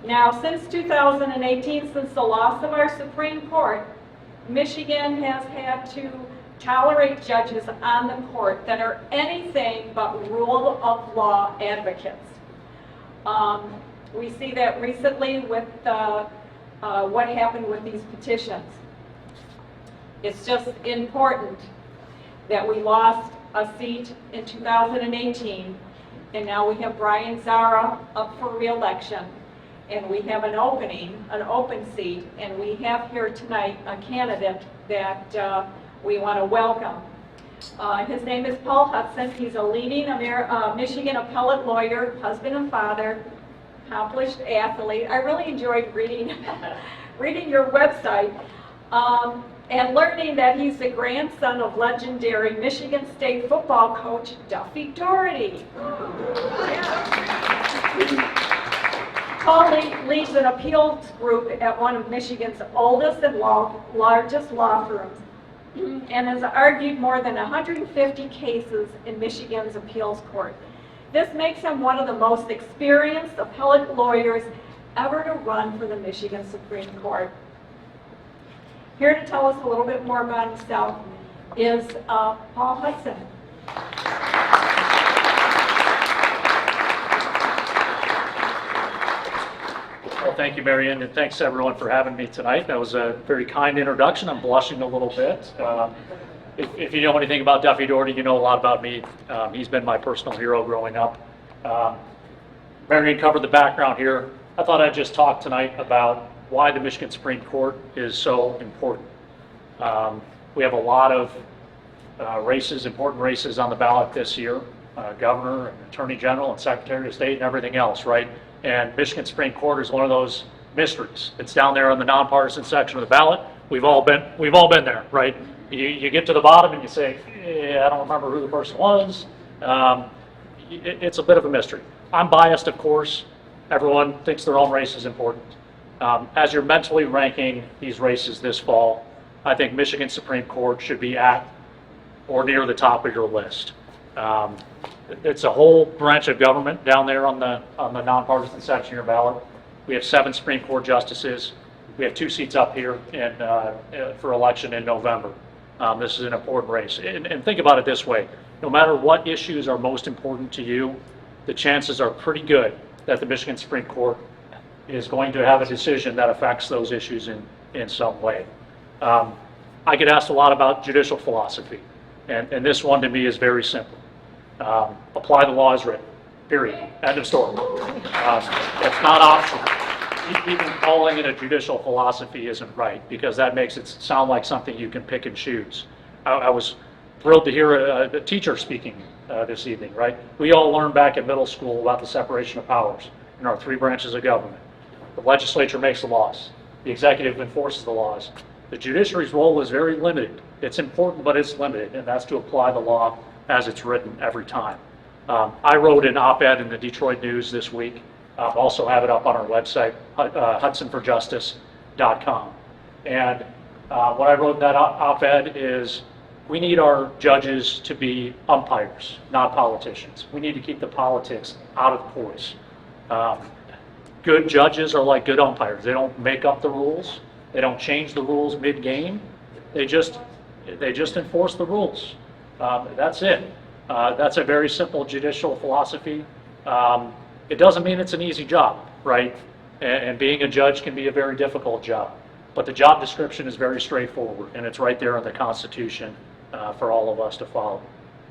Now, since 2018, since the loss of our Supreme Court, Michigan has had to tolerate judges on the court that are anything but rule of law advocates. We see that recently with what happened with these petitions. It's just important that we lost a seat in 2018, and now we have Brian Zara up for re-election, and we have an open seat, and we have here tonight a candidate that we want to welcome. His name is Paul Hudson. He's a leading Michigan appellate lawyer, husband and father, accomplished athlete. I really enjoyed reading your website and learning that he's the grandson of legendary Michigan State football coach Duffy Daugherty. Paul leads an appeals group at one of Michigan's oldest and largest law firms, and has argued more than 150 cases in Michigan's appeals court. This makes him one of the most experienced appellate lawyers ever to run for the Michigan Supreme Court. Here to tell us a little bit more about himself is Paul Hudson. Well, thank you, Marion, and thanks everyone for having me tonight. That was a very kind introduction. I'm blushing a little bit. If you know anything about Duffy Daugherty, you know a lot about me. He's been my personal hero growing up. Marion covered the background here. I thought I'd just talk tonight about why the Michigan Supreme Court is so important. We have a lot of important races on the ballot this year, governor and attorney general and secretary of state and everything else, right? And Michigan Supreme Court is one of those mysteries. It's down there on the nonpartisan section of the ballot. We've all been there, right? You get to the bottom and you say, I don't remember who the person was. It's a bit of a mystery. I'm biased, of course. Everyone thinks their own race is important. As you're mentally ranking these races this fall, I think Michigan Supreme Court should be at or near the top of your list. It's a whole branch of government down there on the nonpartisan section of your ballot. We have 7 Supreme Court justices. We have 2 seats up here for election in November. This is an important race. And think about it this way. No matter what issues are most important to you, the chances are pretty good that the Michigan Supreme Court is going to have a decision that affects those issues in some way. I get asked a lot about judicial philosophy, and this one to me is very simple. Apply the law as written, period. End of story. It's not optional. Even calling it a judicial philosophy isn't right, because that makes it sound like something you can pick and choose. I was thrilled to hear a teacher speaking this evening, right? We all learned back in middle school about the separation of powers in our 3 branches of government. The legislature makes the laws. The executive enforces the laws. The judiciary's role is very limited. It's important, but it's limited, and that's to apply the law as it's written every time. I wrote an op-ed in the Detroit News this week. Also have it up on our website, hudsonforjustice.com. And what I wrote in that op-ed is, we need our judges to be umpires, not politicians. We need to keep the politics out of the courts. Good judges are like good umpires. They don't make up the rules. They don't change the rules mid-game. They just enforce the rules. That's it. That's a very simple judicial philosophy. It doesn't mean it's an easy job, right? And being a judge can be a very difficult job. But the job description is very straightforward, and it's right there in the Constitution for all of us to follow.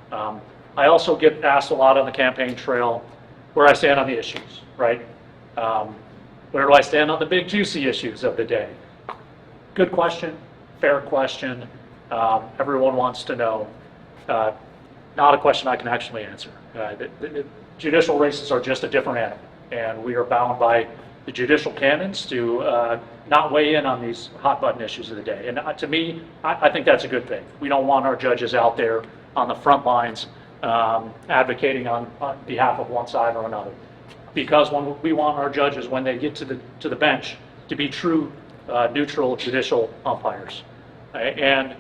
I also get asked a lot on the campaign trail where I stand on the issues, right? Where do I stand on the big juicy issues of the day? Good question, fair question. Everyone wants to know. Not a question I can actually answer. The judicial races are just a different animal, and we are bound by the judicial canons to not weigh in on these hot button issues of the day. And to me, I think that's a good thing. We don't want our judges out there on the front lines advocating on behalf of one side or another. Because we want our judges, when they get to the bench, to be true neutral judicial umpires. And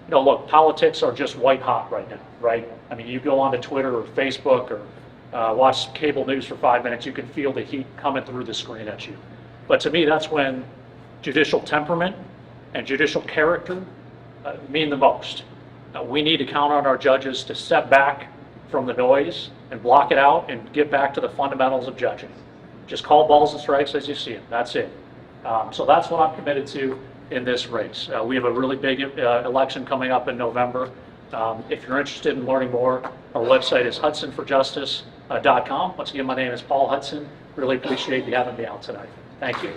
look, politics are just white hot right now, right? I mean, you go onto Twitter or Facebook or watch cable news for 5 minutes, you can feel the heat coming through the screen at you. But to me, that's when judicial temperament and judicial character mean the most. We need to count on our judges to step back from the noise and block it out and get back to the fundamentals of judging. Just call balls and strikes as you see them. That's it. So that's what I'm committed to in this race. We have a really big election coming up in November. If you're interested in learning more, our website is hudsonforjustice.com. Once again, my name is Paul Hudson. Really appreciate you having me out tonight. Thank you.